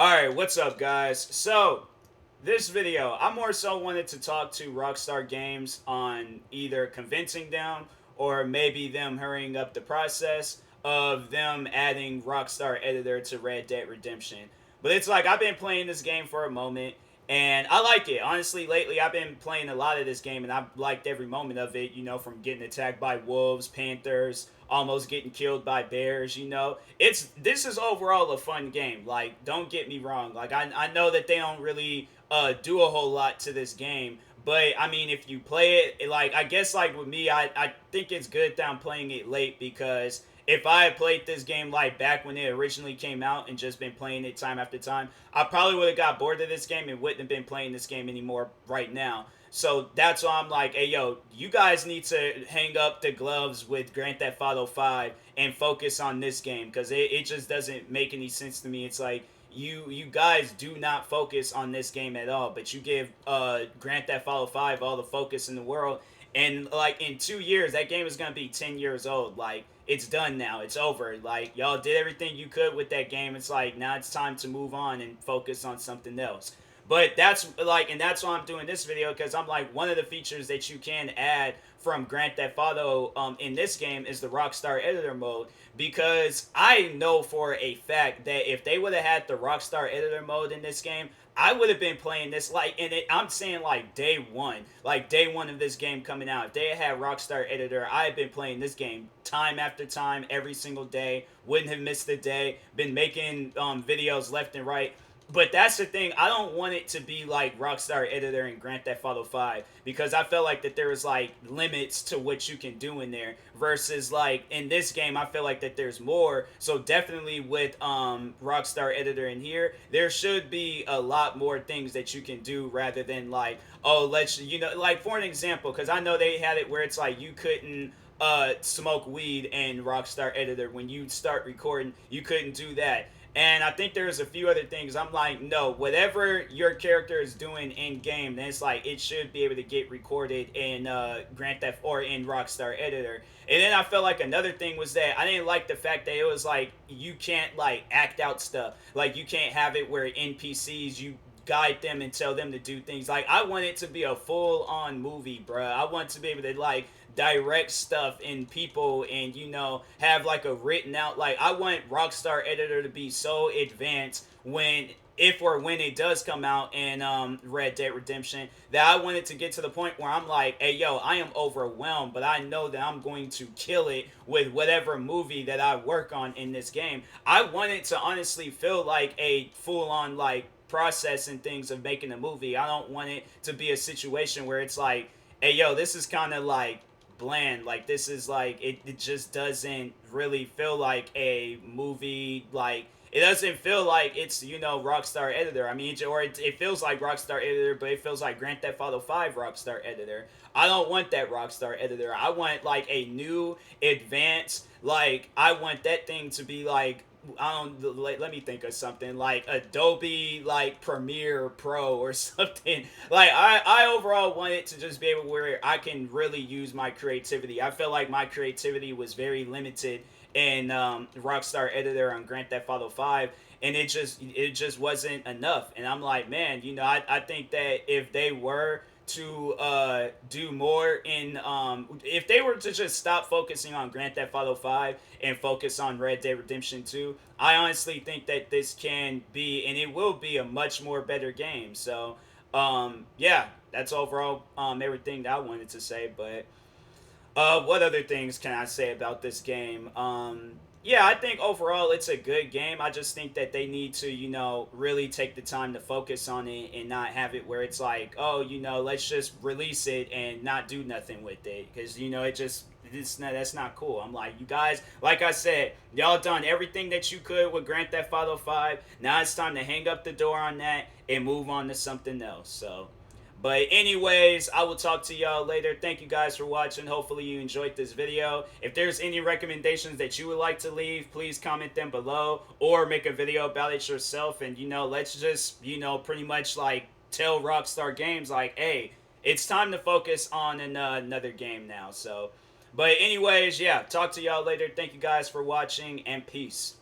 Alright, what's up, guys? So, this video, I more so wanted to talk to Rockstar Games on either convincing them or maybe them hurrying up the process of them adding Rockstar Editor to Red Dead Redemption. But it's like, I've been playing this game for a moment, and I like it. Honestly, lately I've been playing a lot of this game, and I've liked every moment of it, from getting attacked by wolves, panthers, almost getting killed by bears. This is overall a fun game. Like, don't get me wrong. Like, I know that they don't really do a whole lot to this game. But I mean, if you play it, like, I guess, like with me, I think it's good that I'm playing it late, because if I had played this game like back when it originally came out and just been playing it time after time, I probably would have got bored of this game and wouldn't have been playing this game anymore right now. So that's why I'm like, hey, yo, you guys need to hang up the gloves with Grand Theft Auto 5 and focus on this game, because it just doesn't make any sense to me. It's like, you guys do not focus on this game at all, but you give Grand Theft Auto 5 all the focus in the world. And like in 2 years, that game is gonna be 10 years old. Like, it's done now. It's over. Like, y'all did everything you could with that game. It's like, now it's time to move on and focus on something else. But that's like, and that's why I'm doing this video, because I'm like, one of the features that you can add from Grand Theft Auto in this game is the Rockstar Editor mode. Because I know for a fact that if they would have had the Rockstar Editor mode in this game, I would have been playing this like, I'm saying like day one of this game coming out. If they had Rockstar Editor, I had been playing this game time after time, every single day. Wouldn't have missed a day. Been making videos left and right. But that's the thing. I don't want it to be like Rockstar Editor and Grand Theft Auto 5, because I felt like that there was like limits to what you can do in there, versus like in this game I feel like that there's more. So definitely with Rockstar Editor in here, there should be a lot more things that you can do, rather than like, oh, let's, like for an example, because I know they had it where it's like you couldn't smoke weed in Rockstar Editor. When you start recording, you couldn't do that. And I think there's a few other things. I'm like, no, whatever your character is doing in game, then it's like it should be able to get recorded in Grand Theft or in Rockstar Editor. And then I felt like another thing was that I didn't like the fact that it was like you can't like act out stuff. Like, you can't have it where NPCs, you guide them and tell them to do things. Like, I want it to be a full on movie, bruh. I want to be able to like direct stuff in people, and have like a written out, like, I want Rockstar Editor to be so advanced when, if or when it does come out in Red Dead Redemption, that I want it to get to the point where I'm like, hey, yo, I am overwhelmed, but I know that I'm going to kill it with whatever movie that I work on in this game. I want it to honestly feel like a full on like process and things of making a movie. I don't want it to be a situation where it's like, hey, yo, this is kind of like bland. Like, this is like, it just doesn't really feel like a movie. Like, it doesn't feel like it's, Rockstar Editor. I mean, or it feels like Rockstar Editor, but it feels like Grand Theft Auto 5 Rockstar Editor. I don't want that Rockstar Editor. I want like a new advanced, like, I want that thing to be like, I don't, let me think of something like Adobe like Premiere Pro or something. Like, I overall want it to just be able where I can really use my creativity. I feel like my creativity was very limited in Rockstar Editor on Grand Theft Auto 5, and it just wasn't enough. And I'm like, man, I think that if they were to do more in if they were to just stop focusing on Grand Theft Auto 5 and focus on Red Dead Redemption 2, I honestly think that this can be, and it will be, a much more better game. So yeah, that's overall everything that I wanted to say. But what other things can I say about this game? Yeah, I think overall it's a good game. I just think that they need to, really take the time to focus on it and not have it where it's like, oh, let's just release it and not do nothing with it, because that's not cool. I'm like, you guys, like I said, y'all done everything that you could with Grand Theft Auto 5. Now it's time to hang up the door on that and move on to something else. So, but anyways, I will talk to y'all later. Thank you guys for watching. Hopefully you enjoyed this video. If there's any recommendations that you would like to leave, please comment them below or make a video about it yourself. And, let's just, pretty much like tell Rockstar Games like, hey, it's time to focus on another game now. So, but anyways, yeah, talk to y'all later. Thank you guys for watching, and peace.